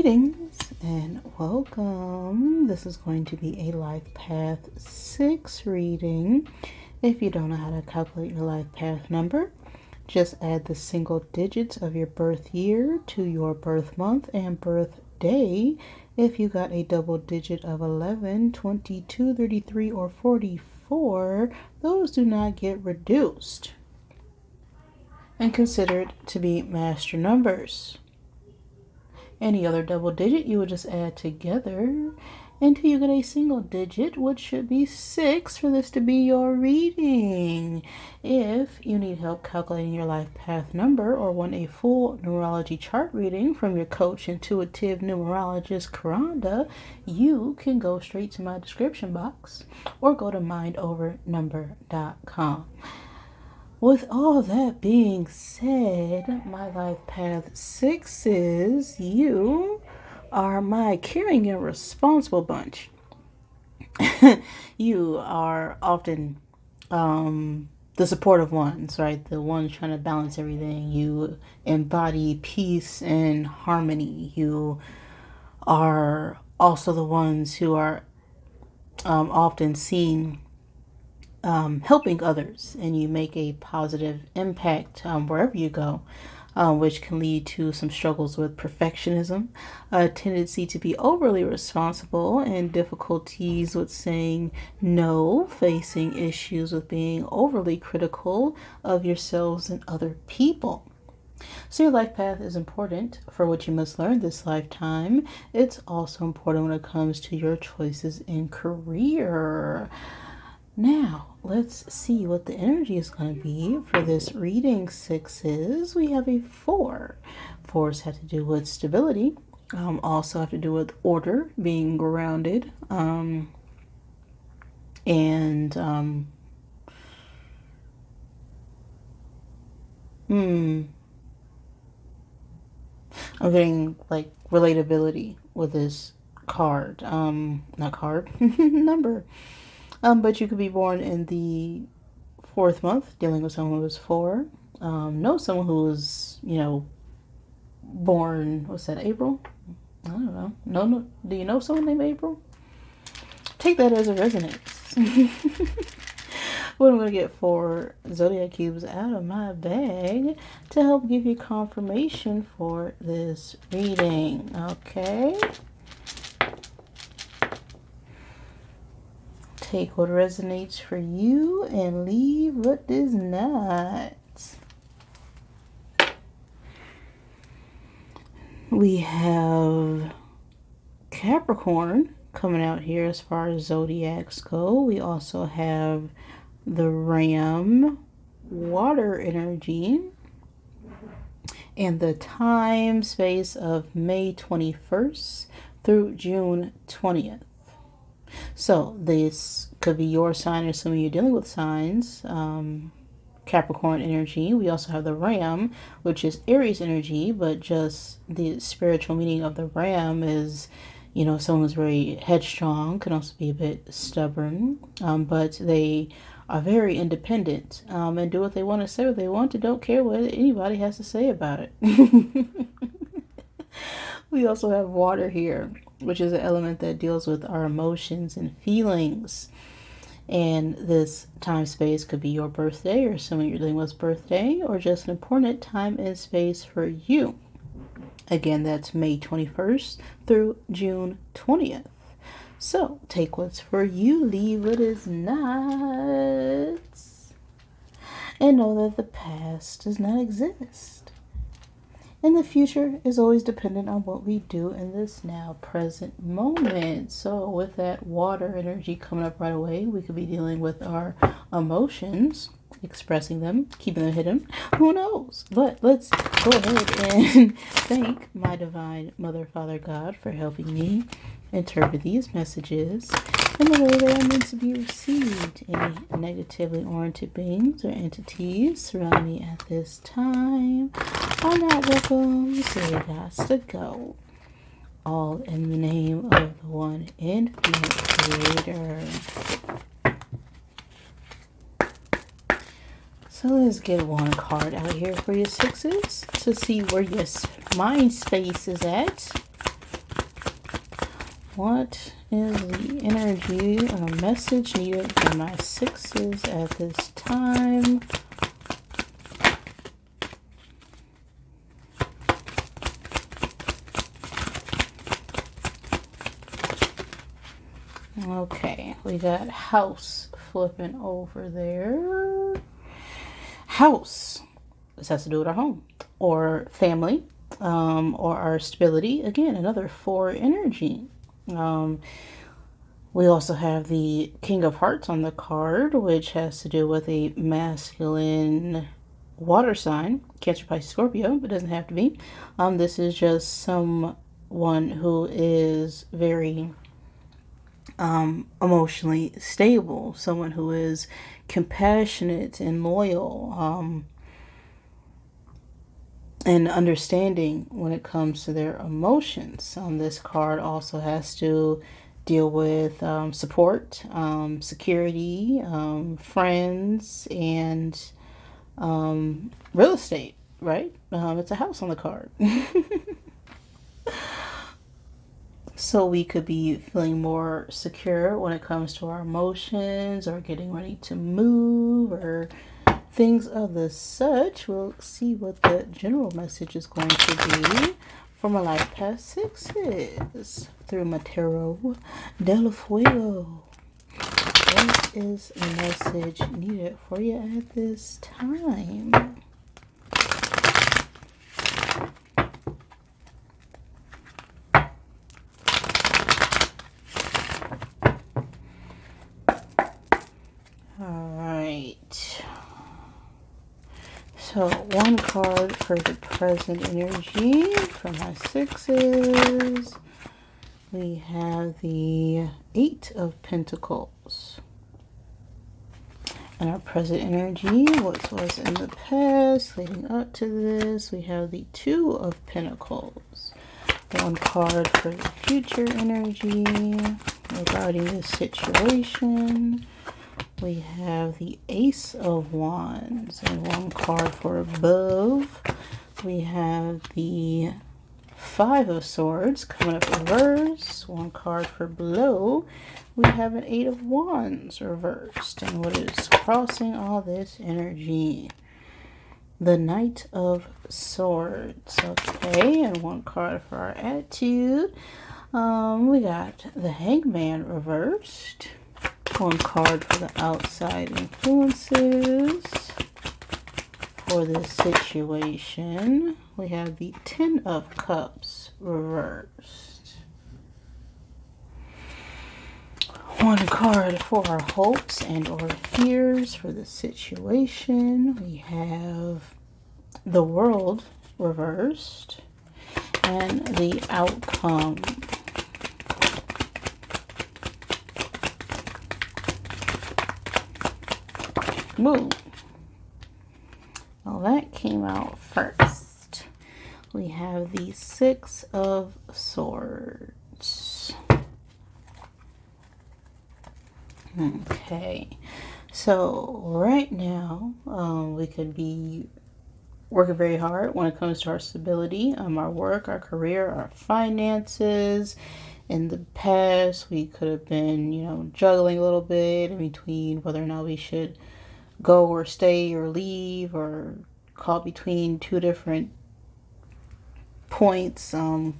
Greetings and welcome. This is going to be a Life Path 6 reading. If you don't know how to calculate your life path number, just add the single digits of your birth year to your birth month and birth day. If you got a double digit of 11, 22, 33, or 44, those do not get reduced and considered to be master numbers. Any other double digit you would just add together until you get a single digit, which should be 6 for this to be your reading. If you need help calculating your life path number or want a full numerology chart reading from your coach, intuitive numerologist, Karanda, you can go straight to my description box or go to mindovernumber.com. With all that being said, my life path 6 is you are my caring and responsible bunch. You are often the supportive ones, right? The ones trying to balance everything. You embody peace and harmony. You are also the ones who are often seen helping others, and you make a positive impact wherever you go, which can lead to some struggles with perfectionism, a tendency to be overly responsible, and difficulties with saying no, facing issues with being overly critical of yourselves and other people. So your life path is important for what you must learn this lifetime. It's also important when it comes to your choices in career. Now, let's see what the energy is going to be for this reading. 6s, we have a 4. 4s have to do with stability, also have to do with order, being grounded, and I'm getting like relatability with this card, not card, number. But you could be born in the 4th month, dealing with someone who was 4. Know someone who was, born, what's that, April? I don't know. No. Do you know someone named April? Take that as a resonance. What I'm going to get 4 zodiac cubes out of my bag to help give you confirmation for this reading. Okay. Take what resonates for you and leave what does not. We have Capricorn coming out here as far as zodiacs go. We also have the Ram, water energy, and the time space of May 21st through June 20th. So this could be your sign or some of you dealing with signs. Capricorn energy. We also have the Ram, which is Aries energy, but just the spiritual meaning of the Ram is, someone who's very headstrong, can also be a bit stubborn, but they are very independent and do what they want to say, what they want, and don't care what anybody has to say about it. We also have water here, which is an element that deals with our emotions and feelings. And this time space could be your birthday or someone you're dealing with birthday, or just an important time and space for you. Again, that's May 21st through June 20th. So take what's for you, leave what is not, and know that the past does not exist. And the future is always dependent on what we do in this now present moment. So with that water energy coming up right away, we could be dealing with our emotions, expressing them, keeping them hidden. Who knows? But let's go ahead and thank my divine Mother, Father, God for helping me interpret these messages in the way they are meant to be received. Any negatively oriented beings or entities surrounding me at this time are not welcome, so they got to go. All in the name of the one infinite creator. So let's get one card out here for your 6s to see where your mind space is at. What is the energy or message needed for my sixes at this time? Okay, we got house flipping over there. House. This has to do with our home or family, or our stability. Again, another 4 energy. We also have the King of Hearts on the card, which has to do with a masculine water sign, Cancer, Pisces, Scorpio, but it doesn't have to be. This is just someone who is very emotionally stable, someone who is compassionate and loyal, and understanding when it comes to their emotions. This card also has to deal with support, security, friends, and real estate, right? It's a house on the card. So we could be feeling more secure when it comes to our emotions or getting ready to move or things of the such. We'll see what the general message is going to be for my life past sixes through my tarot del fuego. What is the message needed for you at this time? So 1 card for the present energy for my sixes. We have the 8 of Pentacles. And our present energy, what was in the past leading up to this, we have the 2 of Pentacles. 1 card for the future energy regarding this situation. We have the Ace of Wands and 1 card for above. We have the 5 of Swords coming up reverse. 1 card for below. We have an 8 of Wands reversed. And what is crossing all this energy? The Knight of Swords. Okay, and 1 card for our attitude. We got the Hangman reversed. 1 card for the outside influences for this situation. We have the 10 of Cups reversed. 1 card for our hopes and or fears for the situation. We have the World reversed and the Outcome. Move. Well, that came out first. We have the 6 of Swords. Okay, so right now we could be working very hard when it comes to our stability, our work, our career, our finances. In the past, we could have been, juggling a little bit in between whether or not we should go or stay or leave, or caught between 2 different points, 2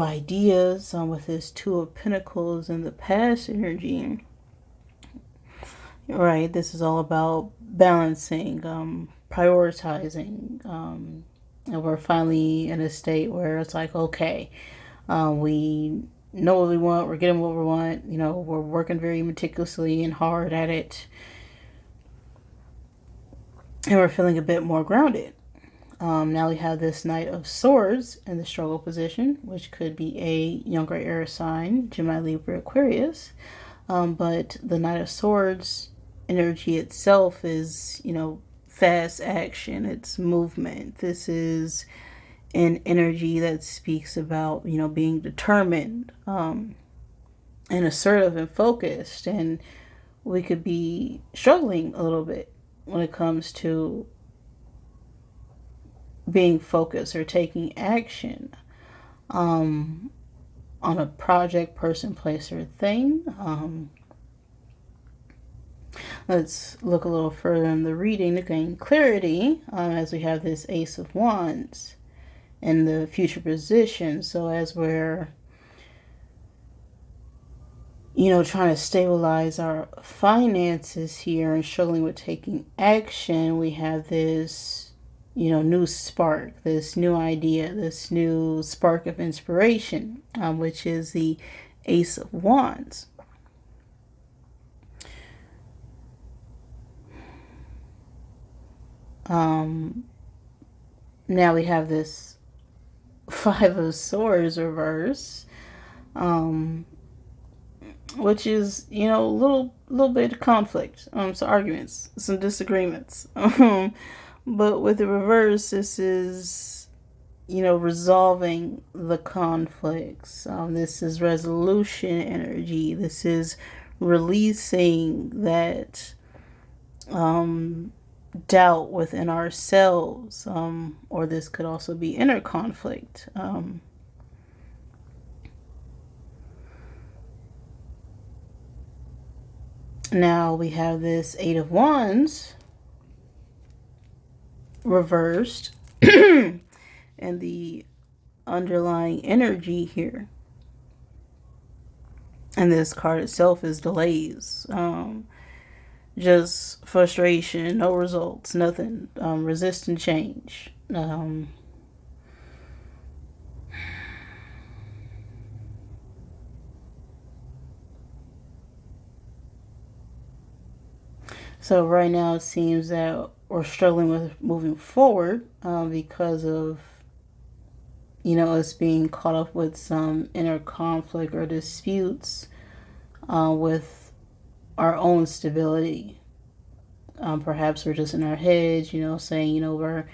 ideas with this 2 of Pentacles in the past energy. Right, this is all about balancing, prioritizing, and we're finally in a state where it's like, okay, we know what we want, we're getting what we want, we're working very meticulously and hard at it, and we're feeling a bit more grounded. Now we have this Knight of Swords in the struggle position, which could be a younger air sign, Gemini, Libra, Aquarius, but the Knight of Swords energy itself is, fast action, it's movement. This is an energy that speaks about, being determined, and assertive and focused. And we could be struggling a little bit when it comes to being focused or taking action. on a project, person, place, or thing. Let's look a little further in the reading to gain clarity, as we have this Ace of Wands in the future position. So as we're, trying to stabilize our finances here and struggling with taking action, we have this, new spark, this new idea, this new spark of inspiration, which is the Ace of Wands. Now we have this Five of Swords reverse, which is, a little bit of conflict, some arguments, some disagreements. But with the reverse, this is, resolving the conflicts. This is resolution energy. This is releasing that doubt within ourselves, or this could also be inner conflict. Now we have this Eight of Wands reversed and the underlying energy here. And this card itself is delays. Just frustration, no results, nothing. Resistant change. So right now it seems that we're struggling with moving forward because of, us being caught up with some inner conflict or disputes with our own stability. Perhaps we're just in our heads, saying, we're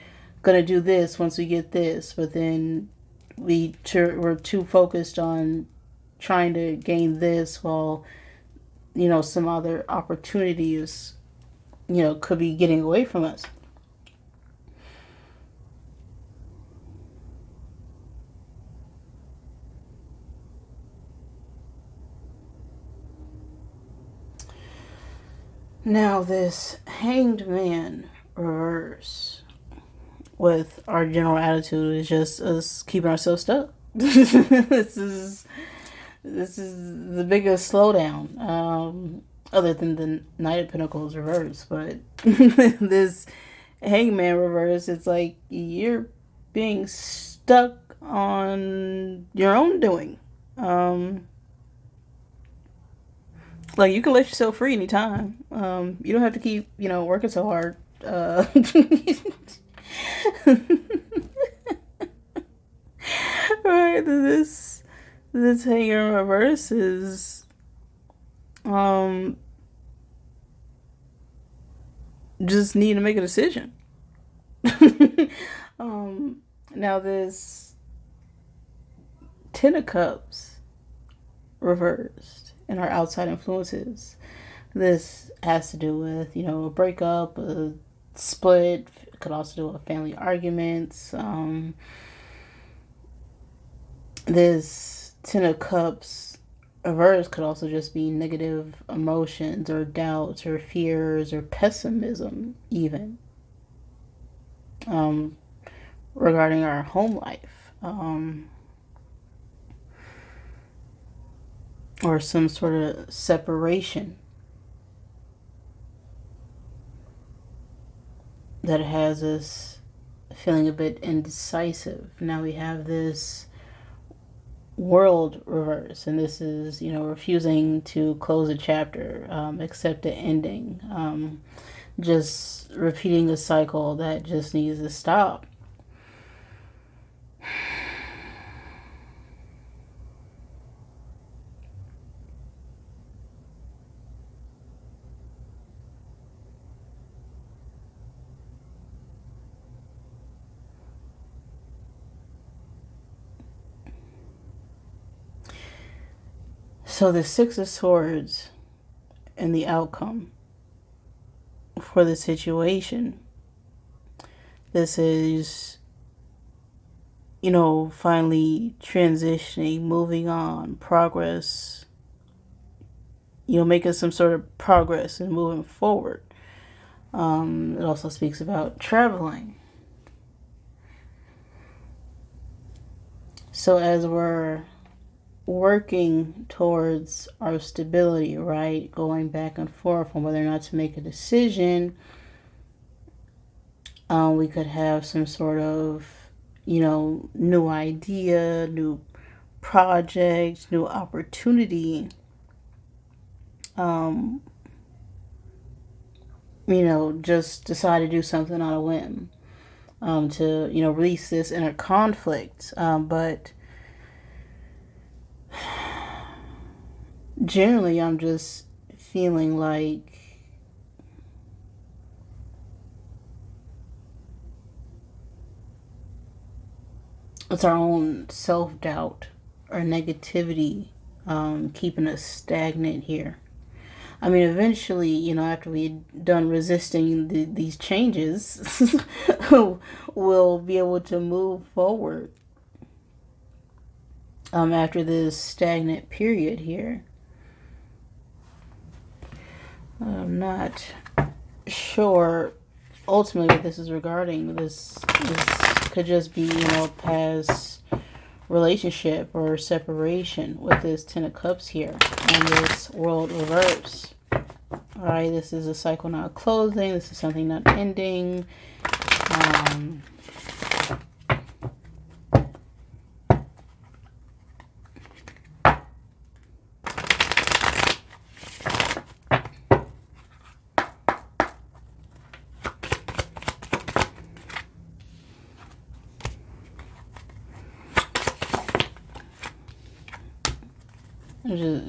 going to do this once we get this, but then we're too focused on trying to gain this while, some other opportunities, could be getting away from us. Now this Hanged Man reverse with our general attitude is just us keeping ourselves stuck. This is the biggest slowdown, other than the Knight of Pentacles reverse. But this Hangman reverse, it's like you're being stuck on your own doing. Like, you can let yourself free anytime. You don't have to keep, working so hard. Right, this Hanger reverse is just need to make a decision. Now this Ten of Cups reversed in our outside influences. This has to do with, a breakup, a split. It could also do with family arguments. This Ten of Cups reverse could also just be negative emotions or doubts or fears or pessimism even, regarding our home life, or some sort of separation that has us feeling a bit indecisive. Now we have this World reverse, and this is, refusing to close a chapter, accept the ending, just repeating a cycle that just needs to stop. So the Six of Swords and the outcome for the situation. This is finally transitioning, moving on, progress, making some sort of progress and moving forward. It also speaks about traveling. So as we're working towards our stability, right, going back and forth on whether or not to make a decision, we could have some sort of, new idea, new project, new opportunity. Just decide to do something on a whim. To release this inner conflict, but generally I'm just feeling like it's our own self-doubt or negativity keeping us stagnant here. I mean, eventually, after we're done resisting these changes, we'll be able to move forward after this stagnant period here. I'm not sure ultimately what this is regarding. This could just be, past relationship or separation with this Ten of Cups here and this World reverse. All right, this is a cycle not closing. This is something not ending.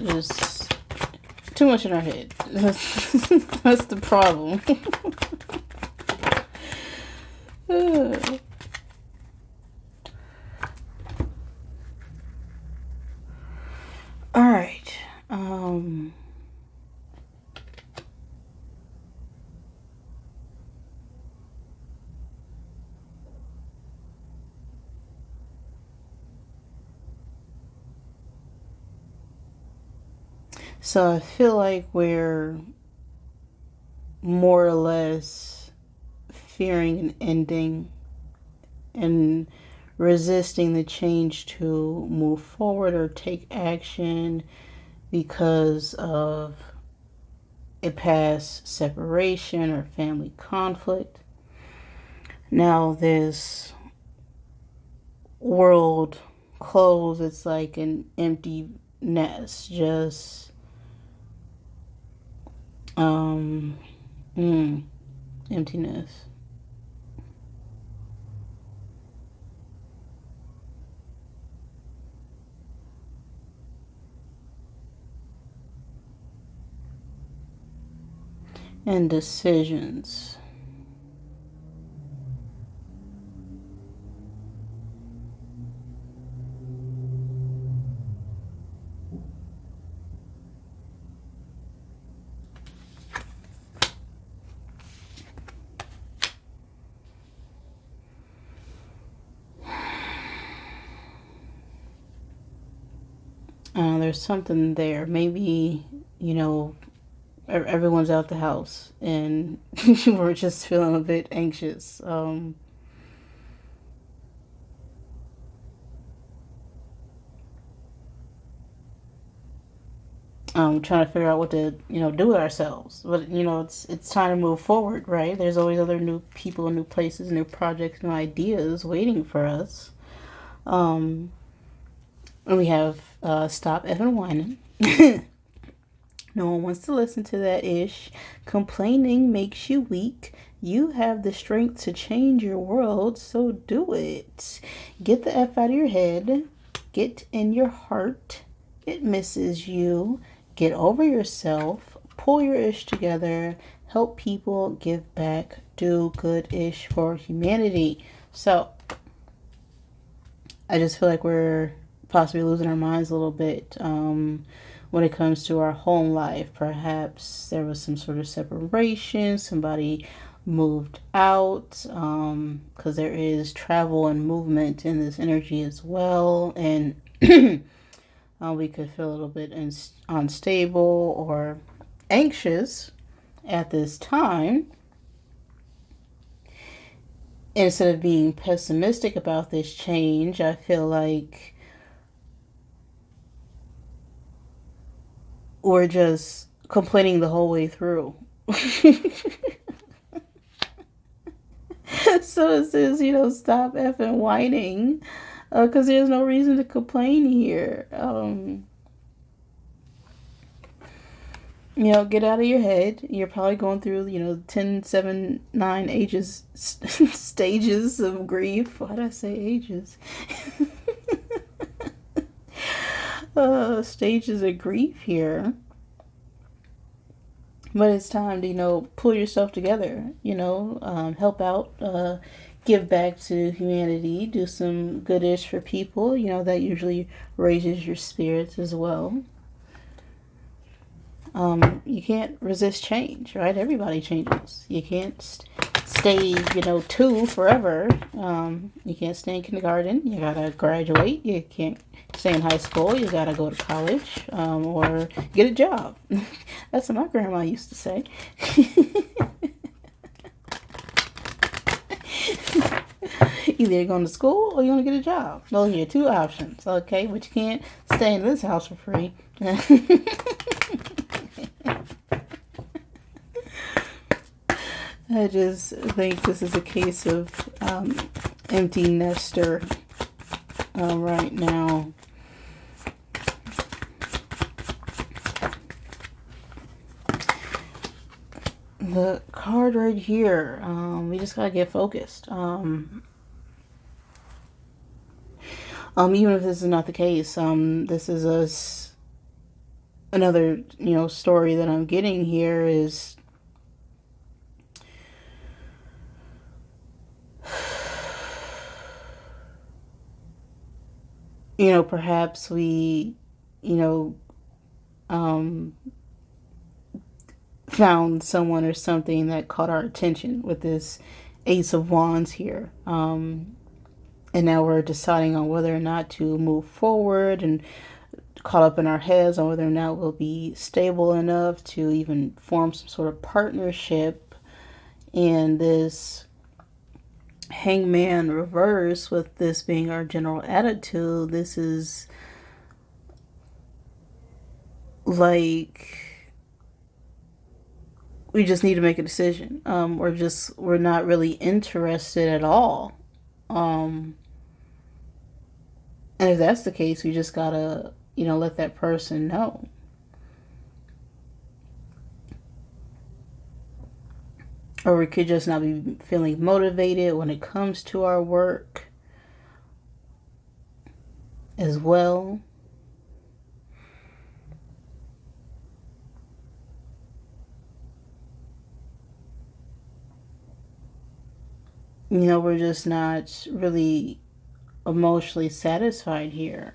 Just too much in our head. That's the problem. All right. So I feel like we're more or less fearing an ending and resisting the change to move forward or take action because of a past separation or family conflict. Now this world close, it's like an empty nest, just emptiness. And decisions. There's something there. Maybe, everyone's out the house and we're just feeling a bit anxious. Trying to figure out what to, do with ourselves. But, it's time to move forward, right? There's always other new people, new places, new projects, new ideas waiting for us. And we have Stop Effing Whining. No one wants to listen to that ish. Complaining makes you weak. You have the strength to change your world, so do it. Get the F out of your head. Get in your heart. It misses you. Get over yourself. Pull your ish together. Help people. Give back. Do good ish for humanity. So, I just feel like we're possibly losing our minds a little bit when it comes to our home life. Perhaps there was some sort of separation. Somebody moved out, because there is travel and movement in this energy as well. And we could feel a little bit unstable or anxious at this time. Instead of being pessimistic about this change, I feel like we're just complaining the whole way through. So it says, stop effing whining, because there's no reason to complain here. Get out of your head. You're probably going through, 10, 7, 9 ages, stages of grief. Why did I say ages? Stages of grief here. But it's time to, pull yourself together, help out, give back to humanity, do some goodish for people. That usually raises your spirits as well. You can't resist change, right? Everybody changes. You can't stay, 2 forever. You can't stay in kindergarten. You gotta graduate. You can't stay in high school. You gotta go to college, or get a job. That's what my grandma used to say. Either you're going to school or you're going to get a job. Those are your 2 options, okay? But you can't stay in this house for free. I just think this is a case of empty nester right now. The card right here, we just gotta get focused. Even if this is not the case, this is another story that I'm getting here is perhaps we found someone or something that caught our attention with this Ace of Wands here. And now we're deciding on whether or not to move forward, and caught up in our heads on whether or not we'll be stable enough to even form some sort of partnership. And this Hangman reverse, with this being our general attitude, this is like we just need to make a decision. We're not really interested at all. And if that's the case, we just gotta, let that person know. Or we could just not be feeling motivated when it comes to our work as well. We're just not really emotionally satisfied here.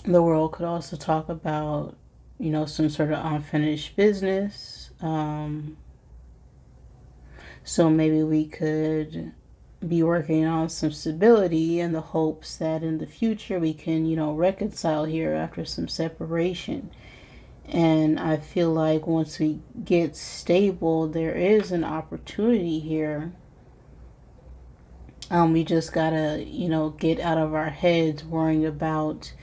The world could also talk about, some sort of unfinished business. So maybe we could be working on some stability in the hopes that in the future we can, reconcile here after some separation. And I feel like once we get stable, there is an opportunity here. We just gotta, get out of our heads worrying about,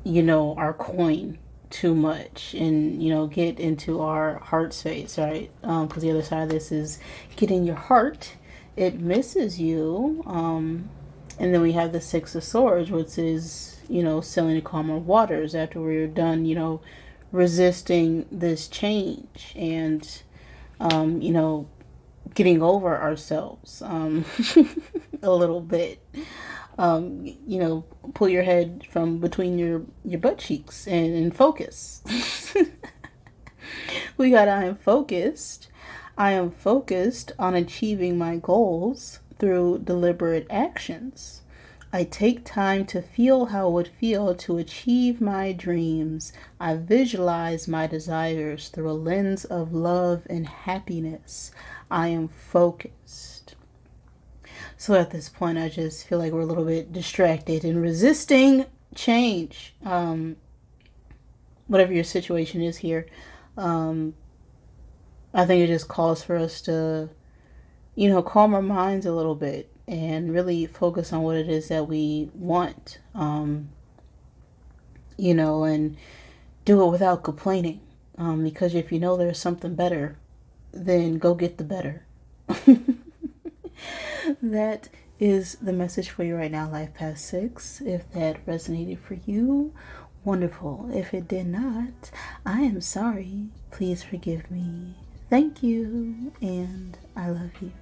our coin too much, and get into our heart space, right? Because the other side of this is get in your heart. It misses you. And then we have the Six of Swords, which is sailing to calmer waters after we're done resisting this change, and getting over ourselves a little bit. You know, pull your head from between your butt cheeks and focus. We got I am focused. I am focused on achieving my goals through deliberate actions. I take time to feel how it would feel to achieve my dreams. I visualize my desires through a lens of love and happiness. I am focused. So at this point, I just feel like we're a little bit distracted and resisting change. Whatever your situation is here, I think it just calls for us to, you know, calm our minds a little bit and really focus on what it is that we want, you know, and do it without complaining. Because if you know there's something better, then go get the better. That is the message for you right now, Life Past 6. If that resonated for you, wonderful. If it did not, I am sorry. Please forgive me. Thank you, and I love you.